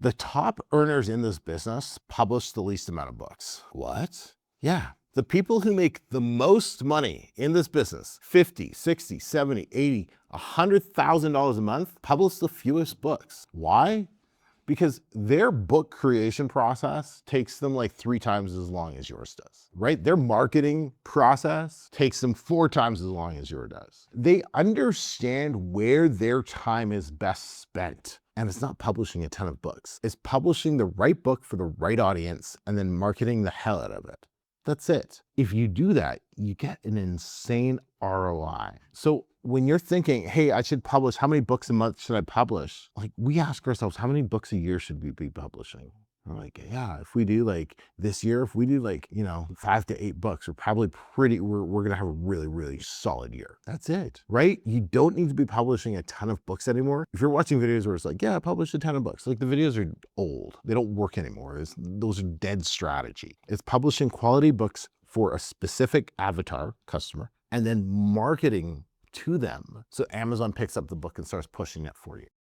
The top earners in this business publish the least amount of books. What? Yeah. The people who make the most money in this business, 50, 60, 70, 80, $100,000 a month, publish the fewest books. Why? Because their book creation process takes them like 3 times as long as yours does, right? Their marketing process takes them 4 times as long as yours does. They understand where their time is best spent. And it's not publishing a ton of books. It's publishing the right book for the right audience and then marketing the hell out of it. That's it. If you do that, you get an insane ROI. So when you're thinking, hey, I should publish, how many books a month should I publish? Like, we ask ourselves, how many books a year should we be publishing? We're like, yeah, if we do like this year, if we do like, 5 to 8 books, we're going to have a really, really solid year. That's it, right? You don't need to be publishing a ton of books anymore. If you're watching videos where it's like, yeah, I published a ton of books, like the videos are old. They don't work anymore. Those are dead strategy. It's publishing quality books for a specific avatar customer and then marketing to them so Amazon picks up the book and starts pushing it for you.